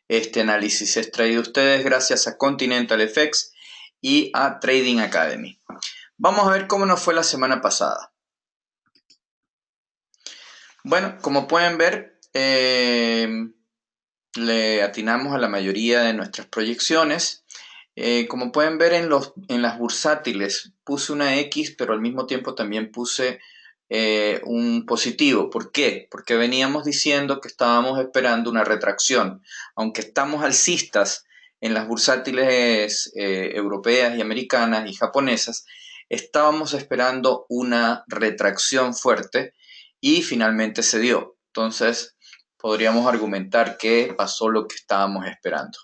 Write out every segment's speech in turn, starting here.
Este análisis es traído a ustedes gracias a Continental FX y a Trading Academy. Vamos a ver cómo nos fue la semana pasada. Bueno, como pueden ver, le atinamos a la mayoría de nuestras proyecciones. Como pueden ver en las bursátiles puse una X, pero al mismo tiempo también puse un positivo. ¿Por qué? Porque veníamos diciendo que estábamos esperando una retracción. Aunque estamos alcistas en las bursátiles europeas y americanas y japonesas, estábamos esperando una retracción fuerte y finalmente se dio. Entonces, podríamos argumentar que pasó lo que estábamos esperando.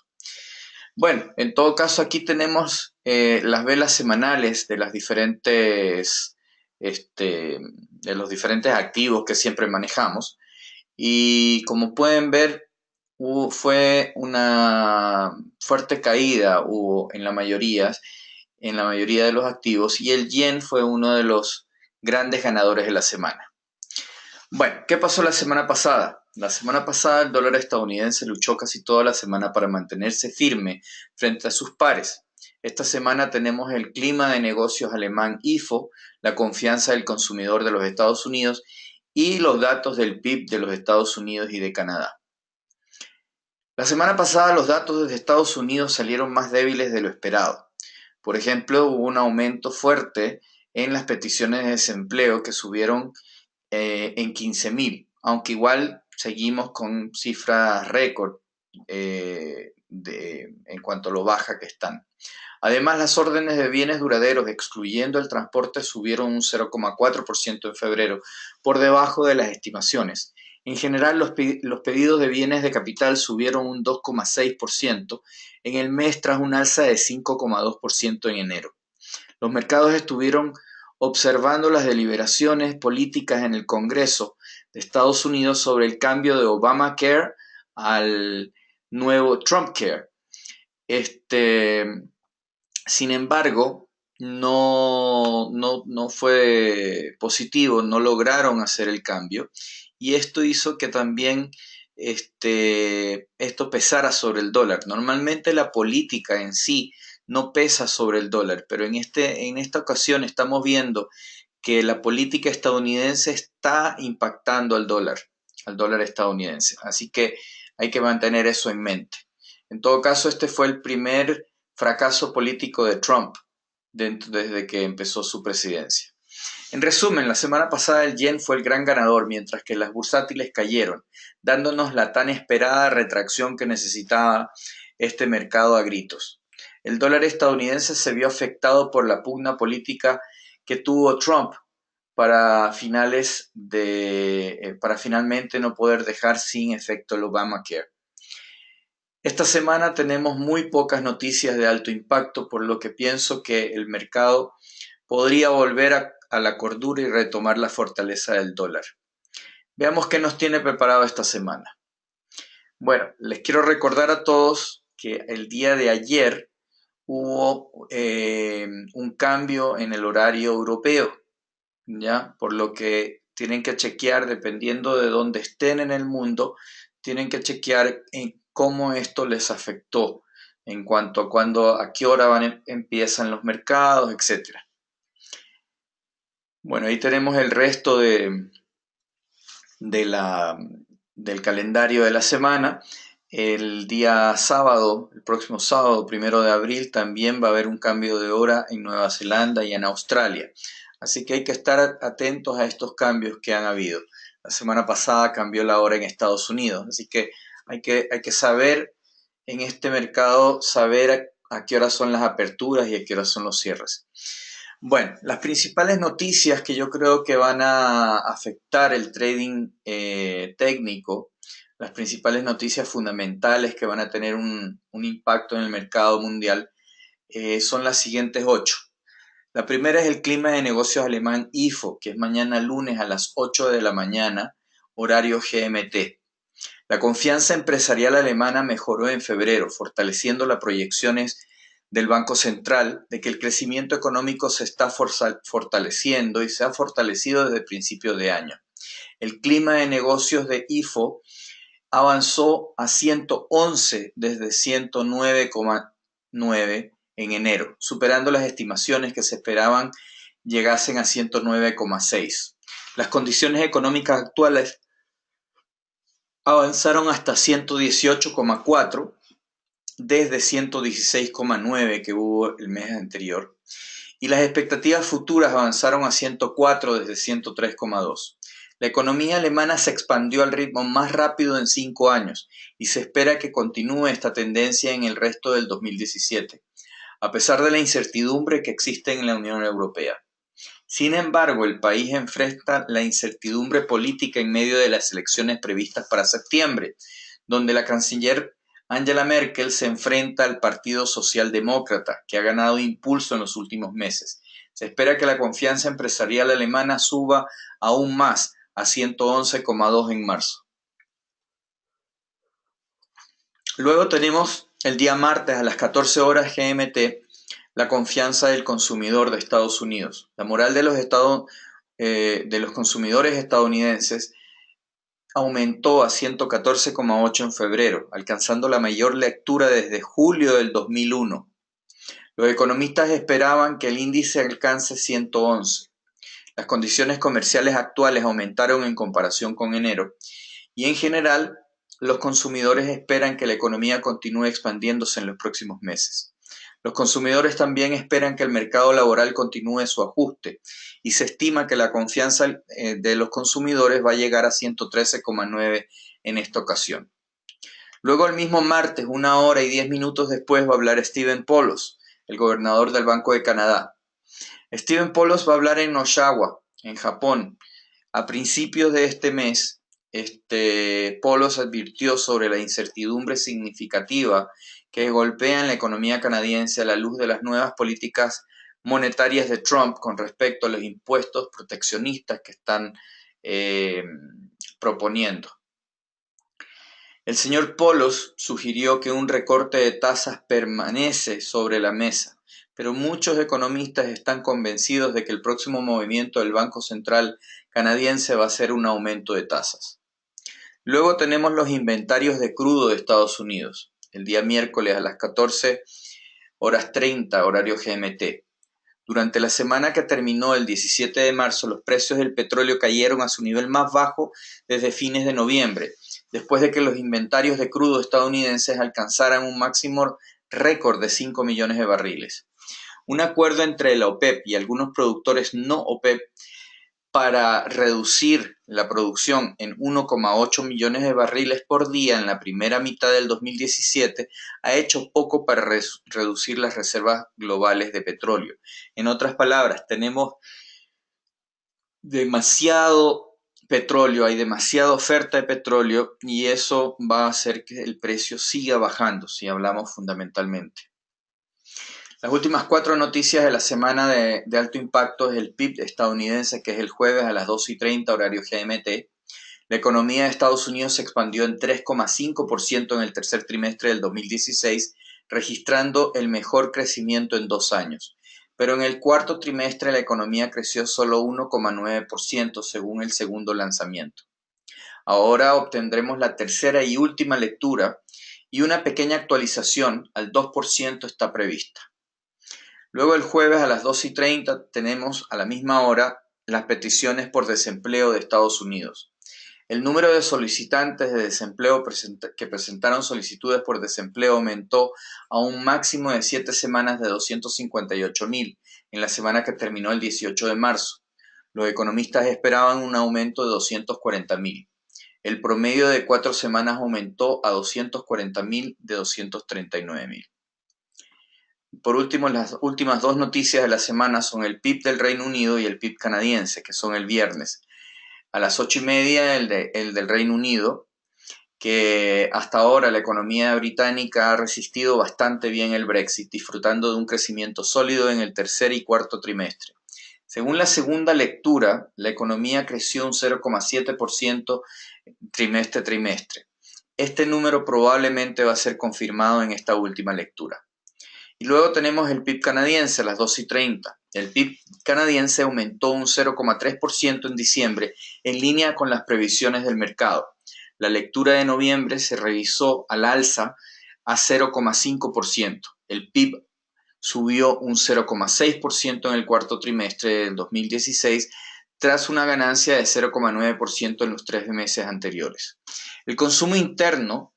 Bueno, en todo caso aquí tenemos las velas semanales de las de los diferentes activos que siempre manejamos y como pueden ver fue una fuerte caída hubo en la mayoría de los activos y el yen fue uno de los grandes ganadores de la semana. Bueno, ¿qué pasó la semana pasada? La semana pasada el dólar estadounidense luchó casi toda la semana para mantenerse firme frente a sus pares. Esta semana tenemos el clima de negocios alemán IFO, la confianza del consumidor de los Estados Unidos y los datos del PIB de los Estados Unidos y de Canadá. La semana pasada los datos de Estados Unidos salieron más débiles de lo esperado. Por ejemplo, hubo un aumento fuerte en las peticiones de desempleo que subieron en 15.000, aunque igual seguimos con cifras récord en cuanto a lo baja que están. Además, las órdenes de bienes duraderos, excluyendo el transporte, subieron un 0,4% en febrero, por debajo de las estimaciones. En general, los pedidos de bienes de capital subieron un 2,6% en el mes tras un alza de 5,2% en enero. Los mercados estuvieron observando las deliberaciones políticas en el Congreso de Estados Unidos sobre el cambio de Obamacare al nuevo Trumpcare. Sin embargo, no fue positivo, no lograron hacer el cambio y esto hizo que también esto pesara sobre el dólar. Normalmente la política en sí no pesa sobre el dólar, pero en esta ocasión estamos viendo que la política estadounidense está impactando al dólar estadounidense. Así que hay que mantener eso en mente. En todo caso, este fue el primer fracaso político de Trump desde que empezó su presidencia. En resumen, la semana pasada el yen fue el gran ganador, mientras que las bursátiles cayeron, dándonos la tan esperada retracción que necesitaba este mercado a gritos. El dólar estadounidense se vio afectado por la pugna política que tuvo Trump para finalmente no poder dejar sin efecto el Obamacare. Esta semana tenemos muy pocas noticias de alto impacto, por lo que pienso que el mercado podría volver a la cordura y retomar la fortaleza del dólar. Veamos qué nos tiene preparado esta semana. Bueno, les quiero recordar a todos que el día de ayer hubo un cambio en el horario europeo, ¿ya? Por lo que tienen que chequear, dependiendo de dónde estén en el mundo, tienen que chequear en cómo esto les afectó en cuanto a qué hora empiezan los mercados, etc. Bueno, ahí tenemos el resto del calendario de la semana. El día sábado, el próximo sábado, 1 de abril, también va a haber un cambio de hora en Nueva Zelanda y en Australia. Así que hay que estar atentos a estos cambios que han habido. La semana pasada cambió la hora en Estados Unidos, así que hay que saber en este mercado, saber a qué horas son las aperturas y a qué horas son los cierres. Bueno, las principales noticias que yo creo que van a afectar el trading técnico, las principales noticias fundamentales que van a tener un impacto en el mercado mundial, son las siguientes 8. La primera es el clima de negocios alemán IFO, que es mañana lunes a las 8 de la mañana, horario GMT. La confianza empresarial alemana mejoró en febrero, fortaleciendo las proyecciones del Banco Central de que el crecimiento económico se está fortaleciendo y se ha fortalecido desde principios de año. El clima de negocios de IFO avanzó a 111 desde 109,9 en enero, superando las estimaciones que se esperaban llegasen a 109,6. Las condiciones económicas actuales avanzaron hasta 118,4 desde 116,9 que hubo el mes anterior, y las expectativas futuras avanzaron a 104 desde 103,2. La economía alemana se expandió al ritmo más rápido en 5 años y se espera que continúe esta tendencia en el resto del 2017, a pesar de la incertidumbre que existe en la Unión Europea. Sin embargo, el país enfrenta la incertidumbre política en medio de las elecciones previstas para septiembre, donde la canciller Angela Merkel se enfrenta al Partido Socialdemócrata, que ha ganado impulso en los últimos meses. Se espera que la confianza empresarial alemana suba aún más, a 111,2 en marzo. Luego tenemos el día martes a las 14 horas GMT, la confianza del consumidor de Estados Unidos. La moral de los consumidores estadounidenses aumentó a 114,8 en febrero, alcanzando la mayor lectura desde julio del 2001. Los economistas esperaban que el índice alcance 111. Las condiciones comerciales actuales aumentaron en comparación con enero y en general los consumidores esperan que la economía continúe expandiéndose en los próximos meses. Los consumidores también esperan que el mercado laboral continúe su ajuste y se estima que la confianza de los consumidores va a llegar a 113,9 en esta ocasión. Luego el mismo martes, 1 hora y 10 minutos después, va a hablar Stephen Poloz, el gobernador del Banco de Canadá. Stephen Poloz va a hablar en Oshawa, en Japón. A principios de este mes, Poloz advirtió sobre la incertidumbre significativa que golpea en la economía canadiense a la luz de las nuevas políticas monetarias de Trump con respecto a los impuestos proteccionistas que están proponiendo. El señor Poloz sugirió que un recorte de tasas permanece sobre la mesa, pero muchos economistas están convencidos de que el próximo movimiento del Banco Central canadiense va a ser un aumento de tasas. Luego tenemos los inventarios de crudo de Estados Unidos, el día miércoles a las 14 horas 30, horario GMT. Durante la semana que terminó el 17 de marzo, los precios del petróleo cayeron a su nivel más bajo desde fines de noviembre, después de que los inventarios de crudo estadounidenses alcanzaran un máximo récord de 5 millones de barriles. Un acuerdo entre la OPEP y algunos productores no OPEP para reducir la producción en 1,8 millones de barriles por día en la primera mitad del 2017 ha hecho poco para reducir las reservas globales de petróleo. En otras palabras, tenemos demasiado petróleo, hay demasiada oferta de petróleo y eso va a hacer que el precio siga bajando, si hablamos fundamentalmente. Las últimas 4 noticias de la semana de alto impacto es el PIB estadounidense, que es el jueves a las 12:30 horario GMT. La economía de Estados Unidos se expandió en 3,5% en el tercer trimestre del 2016, registrando el mejor crecimiento en 2 años. Pero en el cuarto trimestre la economía creció solo 1,9% según el segundo lanzamiento. Ahora obtendremos la tercera y última lectura y una pequeña actualización al 2% está prevista. Luego el jueves a las 2:30 tenemos a la misma hora las peticiones por desempleo de Estados Unidos. El número de solicitantes de desempleo que presentaron solicitudes por desempleo aumentó a un máximo de 7 semanas de 258,000 en la semana que terminó el 18 de marzo. Los economistas esperaban un aumento de 240,000. El promedio de 4 semanas aumentó a 240,000 de 239,000. Por último, las últimas 2 noticias de la semana son el PIB del Reino Unido y el PIB canadiense, que son el viernes. A las 8:30 el del Reino Unido, que hasta ahora la economía británica ha resistido bastante bien el Brexit, disfrutando de un crecimiento sólido en el tercer y cuarto trimestre. Según la segunda lectura, la economía creció un 0,7% trimestre. Este número probablemente va a ser confirmado en esta última lectura. Y luego tenemos el PIB canadiense a las 2:30. El PIB canadiense aumentó un 0,3% en diciembre, en línea con las previsiones del mercado. la lectura de noviembre se revisó al alza a 0,5%. El PIB subió un 0,6% en el cuarto trimestre del 2016 tras una ganancia de 0,9% en los 3 meses anteriores. El consumo interno,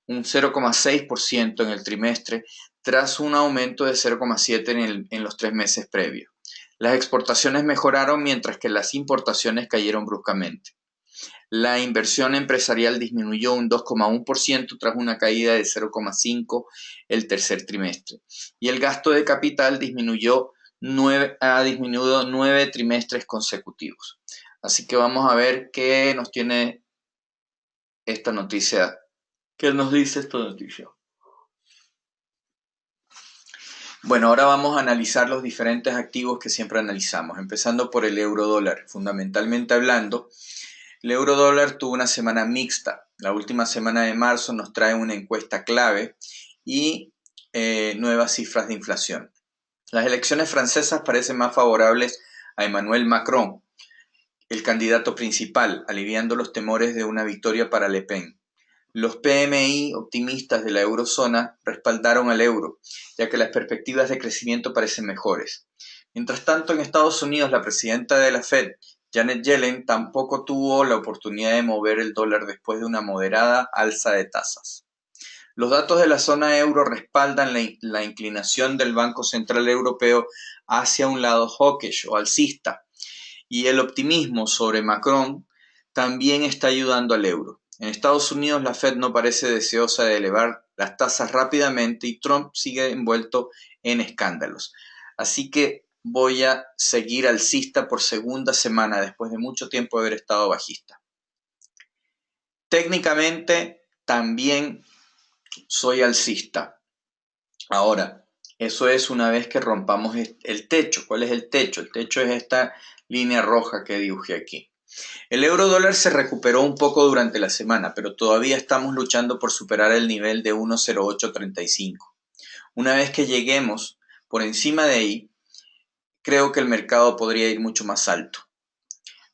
un 0,6% en el trimestre, tras un aumento de 0,7% en los 3 meses previos. Las exportaciones mejoraron mientras que las importaciones cayeron bruscamente. La inversión empresarial disminuyó un 2,1% tras una caída de 0,5% el tercer trimestre. Y el gasto de capital ha disminuido 9 trimestres consecutivos. Así que vamos a ver qué nos tiene esta noticia. ¿Qué nos dice esta noticia? Bueno, ahora vamos a analizar los diferentes activos que siempre analizamos, empezando por el euro dólar. Fundamentalmente hablando, el euro dólar tuvo una semana mixta. La última semana de marzo nos trae una encuesta clave y nuevas cifras de inflación. Las elecciones francesas parecen más favorables a Emmanuel Macron, el candidato principal, aliviando los temores de una victoria para Le Pen. Los PMI optimistas de la eurozona respaldaron al euro, ya que las perspectivas de crecimiento parecen mejores. Mientras tanto, en Estados Unidos, la presidenta de la Fed, Janet Yellen, tampoco tuvo la oportunidad de mover el dólar después de una moderada alza de tasas. Los datos de la zona euro respaldan la inclinación del Banco Central Europeo hacia un lado hawkish o alcista, y el optimismo sobre Macron también está ayudando al euro. En Estados Unidos la Fed no parece deseosa de elevar las tasas rápidamente y Trump sigue envuelto en escándalos. Así que voy a seguir alcista por segunda semana después de mucho tiempo de haber estado bajista. Técnicamente también soy alcista. Ahora, eso es una vez que rompamos el techo. ¿Cuál es el techo? El techo es esta línea roja que dibujé aquí. El euro dólar se recuperó un poco durante la semana, pero todavía estamos luchando por superar el nivel de 1,0835. Una vez que lleguemos por encima de ahí, creo que el mercado podría ir mucho más alto.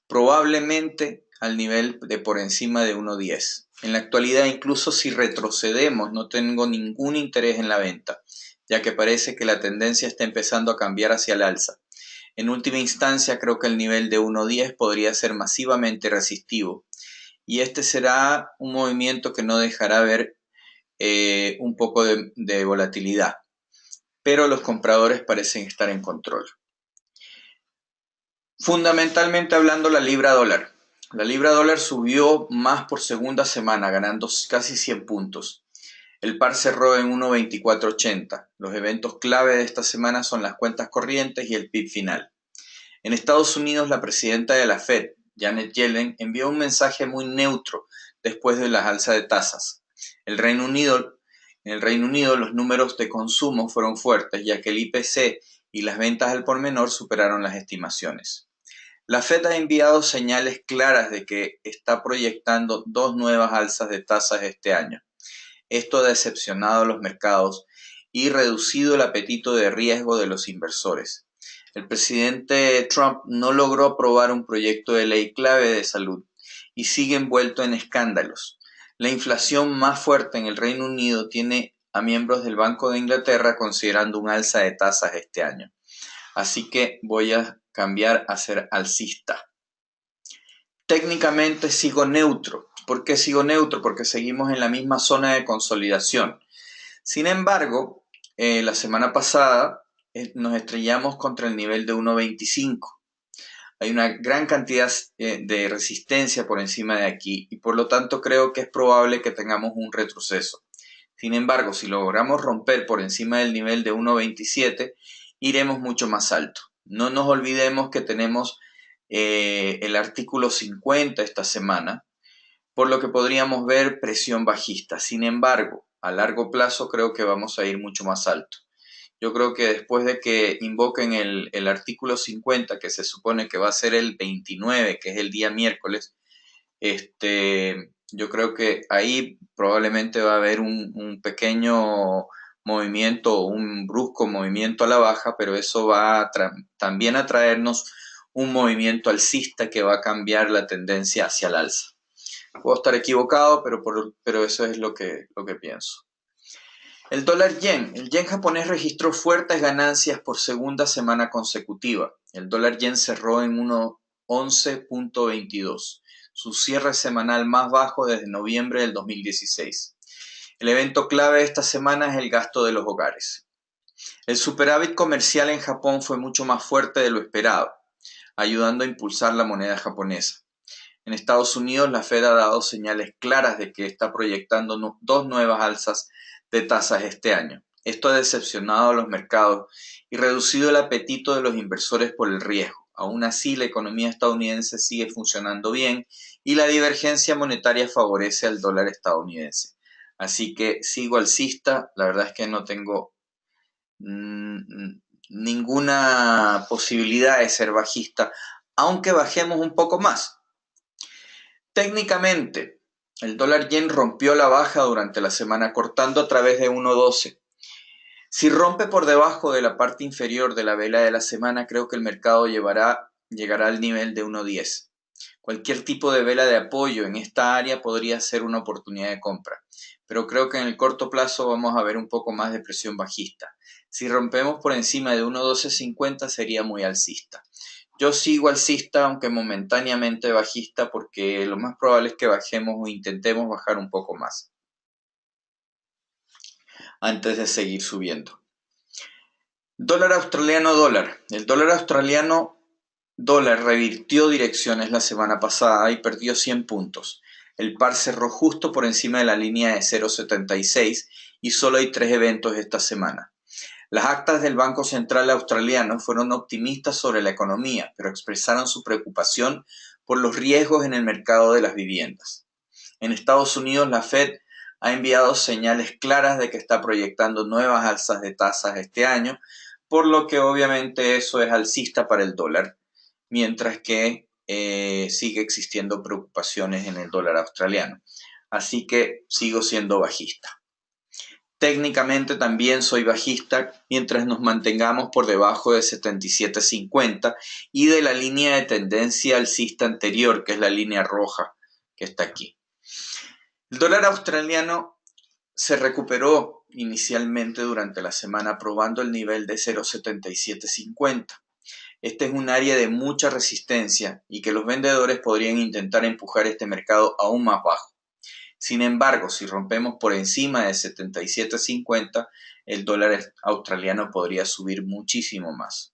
Probablemente al nivel de por encima de 1,10. En la actualidad, incluso si retrocedemos, no tengo ningún interés en la venta, ya que parece que la tendencia está empezando a cambiar hacia el alza. En última instancia, creo que el nivel de 1,10 podría ser masivamente resistivo y este será un movimiento que no dejará ver un poco de volatilidad, pero los compradores parecen estar en control. Fundamentalmente hablando, la libra dólar. La libra dólar subió más por segunda semana, ganando casi 100 puntos. El par cerró en 1,2480. Los eventos clave de esta semana son las cuentas corrientes y el PIB final. En Estados Unidos, la presidenta de la Fed, Janet Yellen, envió un mensaje muy neutro después de las alzas de tasas. En el Reino Unido, los números de consumo fueron fuertes, ya que el IPC y las ventas al por menor superaron las estimaciones. La Fed ha enviado señales claras de que está proyectando 2 nuevas alzas de tasas este año. Esto ha decepcionado a los mercados y reducido el apetito de riesgo de los inversores. El presidente Trump no logró aprobar un proyecto de ley clave de salud y sigue envuelto en escándalos. La inflación más fuerte en el Reino Unido tiene a miembros del Banco de Inglaterra considerando un alza de tasas este año. Así que voy a cambiar a ser alcista. Técnicamente sigo neutro. ¿Por qué sigo neutro? Porque seguimos en la misma zona de consolidación. Sin embargo, la semana pasada nos estrellamos contra el nivel de 1,25. Hay una gran cantidad de resistencia por encima de aquí y por lo tanto creo que es probable que tengamos un retroceso. Sin embargo, si logramos romper por encima del nivel de 1,27, iremos mucho más alto. No nos olvidemos que tenemos el artículo 50 esta semana, por lo que podríamos ver presión bajista. Sin embargo, a largo plazo creo que vamos a ir mucho más alto. Yo creo que después de que invoquen el artículo 50, que se supone que va a ser el 29, que es el día miércoles, yo creo que ahí probablemente va a haber un pequeño movimiento, un brusco movimiento a la baja, pero eso va también a traernos un movimiento alcista que va a cambiar la tendencia hacia el alza. Puedo estar equivocado, pero eso es lo que pienso. El dólar yen. El yen japonés registró fuertes ganancias por segunda semana consecutiva. El dólar yen cerró en 1.11.22, su cierre semanal más bajo desde noviembre del 2016. El evento clave de esta semana es el gasto de los hogares. El superávit comercial en Japón fue mucho más fuerte de lo esperado, ayudando a impulsar la moneda japonesa. En Estados Unidos, la Fed ha dado señales claras de que está proyectando dos nuevas alzas de tasas este año. Esto ha decepcionado a los mercados y reducido el apetito de los inversores por el riesgo. Aún así, la economía estadounidense sigue funcionando bien y la divergencia monetaria favorece al dólar estadounidense. Así que sigo alcista, la verdad es que no tengo ninguna posibilidad de ser bajista, aunque bajemos un poco más. Técnicamente, el dólar yen rompió la baja durante la semana cortando a través de 1.12. Si rompe por debajo de la parte inferior de la vela de la semana, creo que el mercado llegará al nivel de 1.10. Cualquier tipo de vela de apoyo en esta área podría ser una oportunidad de compra, pero creo que en el corto plazo vamos a ver un poco más de presión bajista. Si rompemos por encima de 1.1250 sería muy alcista. Yo sigo alcista, aunque momentáneamente bajista, porque lo más probable es que bajemos o intentemos bajar un poco más antes de seguir subiendo. Dólar australiano dólar. El dólar australiano dólar revirtió direcciones la semana pasada y perdió 100 puntos. El par cerró justo por encima de la línea de 0,76 y solo hay 3 eventos esta semana. Las actas del Banco Central australiano fueron optimistas sobre la economía, pero expresaron su preocupación por los riesgos en el mercado de las viviendas. En Estados Unidos, la Fed ha enviado señales claras de que está proyectando nuevas alzas de tasas este año, por lo que obviamente eso es alcista para el dólar, mientras que sigue existiendo preocupaciones en el dólar australiano. Así que sigo siendo bajista. Técnicamente también soy bajista mientras nos mantengamos por debajo de 77.50 y de la línea de tendencia alcista anterior, que es la línea roja que está aquí. El dólar australiano se recuperó inicialmente durante la semana probando el nivel de 0.7750. Este es un área de mucha resistencia y que los vendedores podrían intentar empujar este mercado aún más bajo. Sin embargo, si rompemos por encima de 77.50, el dólar australiano podría subir muchísimo más.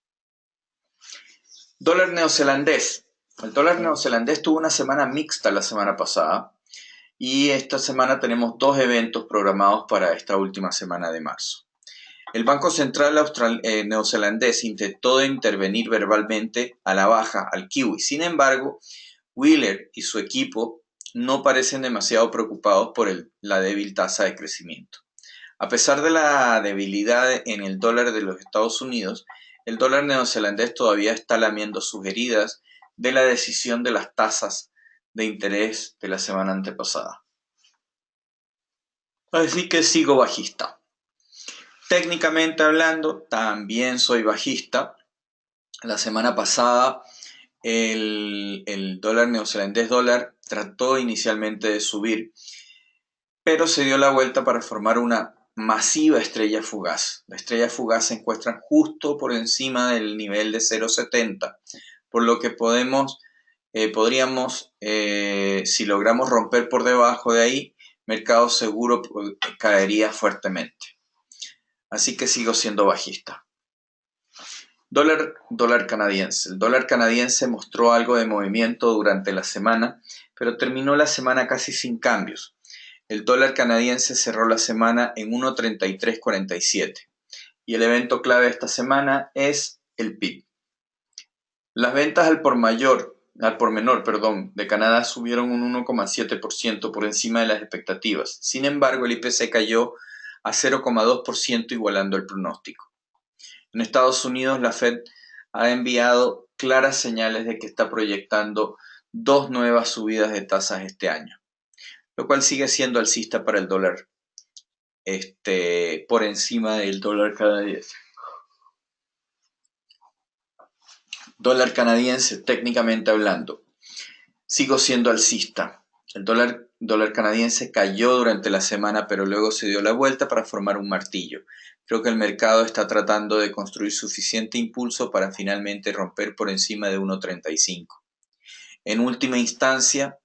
Dólar neozelandés. El dólar neozelandés tuvo una semana mixta la semana pasada y esta semana tenemos dos eventos programados para esta última semana de marzo. El Banco Central neozelandés intentó intervenir verbalmente a la baja al kiwi. Sin embargo, Wheeler y su equipo no parecen demasiado preocupados por la débil tasa de crecimiento. A pesar de la debilidad en el dólar de los Estados Unidos, el dólar neozelandés todavía está lamiendo sus heridas de la decisión de las tasas de interés de la semana antepasada. Así que sigo bajista. Técnicamente hablando, también soy bajista. La semana pasada el dólar neozelandés dólar trató inicialmente de subir, pero se dio la vuelta para formar una masiva estrella fugaz. La estrella fugaz se encuentra justo por encima del nivel de 0,70, por lo que podríamos, si logramos romper por debajo de ahí, mercado seguro caería fuertemente. Así que sigo siendo bajista. Dólar canadiense. El dólar canadiense mostró algo de movimiento durante la semana, pero terminó la semana casi sin cambios. El dólar canadiense cerró la semana en 1.3347 y el evento clave de esta semana es el PIB. Las ventas al por menor, de Canadá subieron un 1,7% por encima de las expectativas. Sin embargo, el IPC cayó a 0,2% igualando el pronóstico. En Estados Unidos, la Fed ha enviado claras señales de que está proyectando dos nuevas subidas de tasas este año, lo cual sigue siendo alcista para el dólar por encima del dólar canadiense. Dólar canadiense, técnicamente hablando, sigo siendo alcista. El dólar canadiense cayó durante la semana, pero luego se dio la vuelta para formar un martillo. Creo que el mercado está tratando de construir suficiente impulso para finalmente romper por encima de 1.35. En última instancia,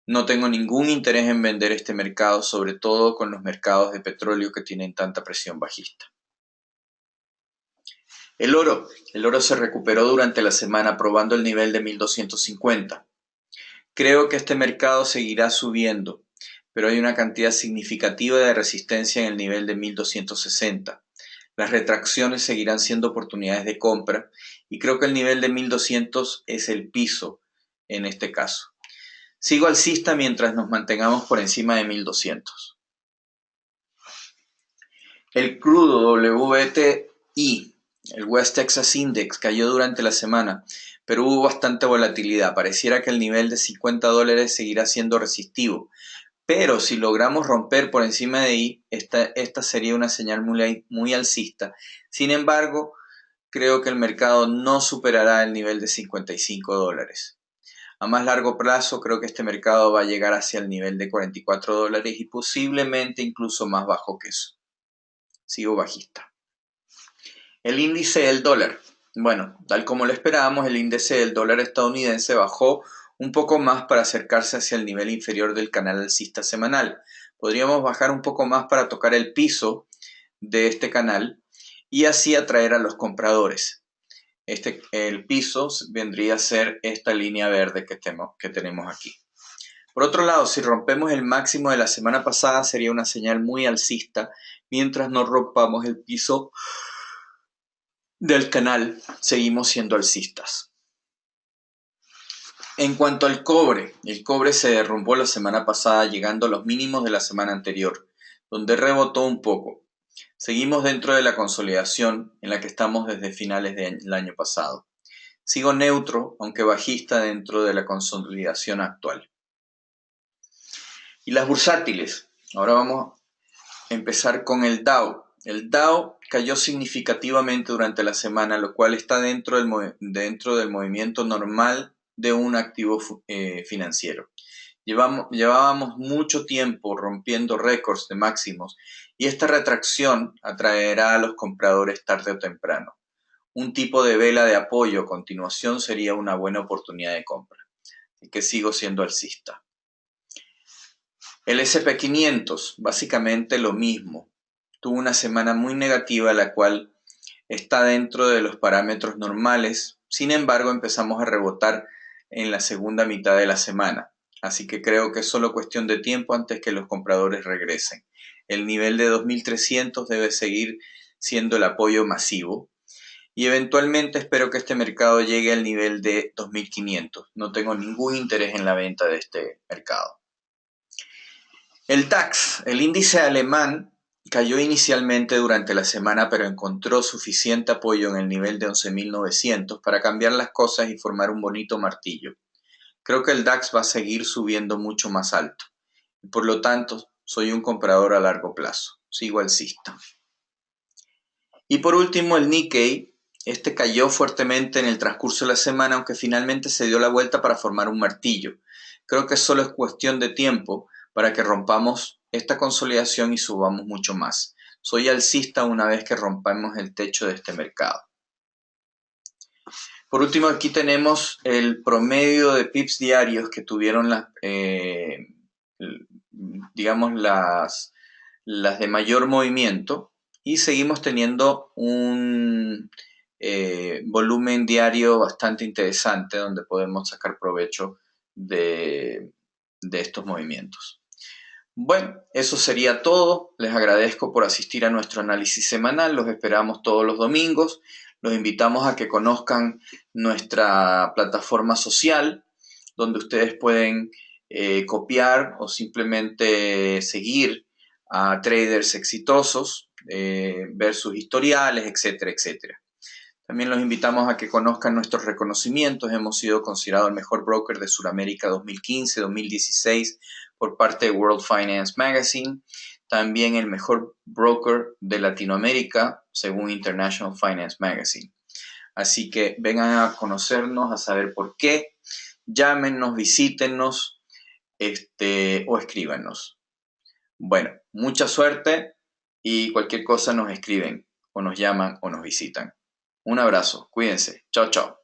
no tengo ningún interés en vender este mercado, sobre todo con los mercados de petróleo que tienen tanta presión bajista. El oro se recuperó durante la semana probando el nivel de 1250. Creo que este mercado seguirá subiendo, pero hay una cantidad significativa de resistencia en el nivel de 1260. Las retracciones seguirán siendo oportunidades de compra y creo que el nivel de 1200 es el piso en este caso. Sigo alcista mientras nos mantengamos por encima de 1200. El crudo WTI, el West Texas Index, cayó durante la semana, pero hubo bastante volatilidad. Pareciera que el nivel de $50 seguirá siendo resistivo. Pero si logramos romper por encima de ahí, esta sería una señal muy alcista. Sin embargo, creo que el mercado no superará el nivel de $55. A más largo plazo, creo que este mercado va a llegar hacia el nivel de $44 y posiblemente incluso más bajo que eso. Sigo bajista. El índice del dólar. Bueno, tal como lo esperábamos, el índice del dólar estadounidense bajó un poco más para acercarse hacia el nivel inferior del canal alcista semanal. Podríamos bajar un poco más para tocar el piso de este canal y así atraer a los compradores. El piso vendría a ser esta línea verde que tenemos aquí. Por otro lado, si rompemos el máximo de la semana pasada sería una señal muy alcista, mientras no rompamos el piso del canal, seguimos siendo alcistas. En cuanto al cobre, el cobre se derrumbó la semana pasada llegando a los mínimos de la semana anterior, donde rebotó un poco. Seguimos dentro de la consolidación en la que estamos desde finales del año pasado. Sigo neutro, aunque bajista dentro de la consolidación actual. Y las bursátiles. Ahora vamos a empezar con el Dow. El Dow cayó significativamente durante la semana, lo cual está dentro del movimiento normal de un activo financiero. Llevábamos mucho tiempo rompiendo récords de máximos y esta retracción atraerá a los compradores tarde o temprano. Un tipo de vela de apoyo a continuación sería una buena oportunidad de compra. Así que sigo siendo alcista. El S&P 500, básicamente lo mismo. Tuvo una semana muy negativa, la cual está dentro de los parámetros normales. Sin embargo, empezamos a rebotar en la segunda mitad de la semana. Así que creo que es solo cuestión de tiempo antes que los compradores regresen. El nivel de 2300 debe seguir siendo el apoyo masivo. Y eventualmente espero que este mercado llegue al nivel de 2500. No tengo ningún interés en la venta de este mercado. El DAX, el índice alemán, cayó inicialmente durante la semana, pero encontró suficiente apoyo en el nivel de 11.900 para cambiar las cosas y formar un bonito martillo. Creo que el DAX va a seguir subiendo mucho más alto. Y por lo tanto, soy un comprador a largo plazo. Sigo alcista. Y por último, el Nikkei. Este cayó fuertemente en el transcurso de la semana, aunque finalmente se dio la vuelta para formar un martillo. Creo que solo es cuestión de tiempo para que rompamos esta consolidación y subamos mucho más. Soy alcista una vez que rompamos el techo de este mercado. Por último, aquí tenemos el promedio de pips diarios que tuvieron las de mayor movimiento y seguimos teniendo un volumen diario bastante interesante donde podemos sacar provecho de estos movimientos. Bueno, eso sería todo. Les agradezco por asistir a nuestro análisis semanal. Los esperamos todos los domingos. Los invitamos a que conozcan nuestra plataforma social, donde ustedes pueden copiar o simplemente seguir a traders exitosos, ver sus historiales, etcétera, etcétera. También los invitamos a que conozcan nuestros reconocimientos. Hemos sido considerados el mejor broker de Sudamérica 2015-2016 por parte de World Finance Magazine. También el mejor broker de Latinoamérica según International Finance Magazine. Así que vengan a conocernos, a saber por qué. Llámenos, visítenos. o escríbanos. Bueno, mucha suerte y cualquier cosa nos escriben o nos llaman o nos visitan. Un abrazo, cuídense. Chao, chao.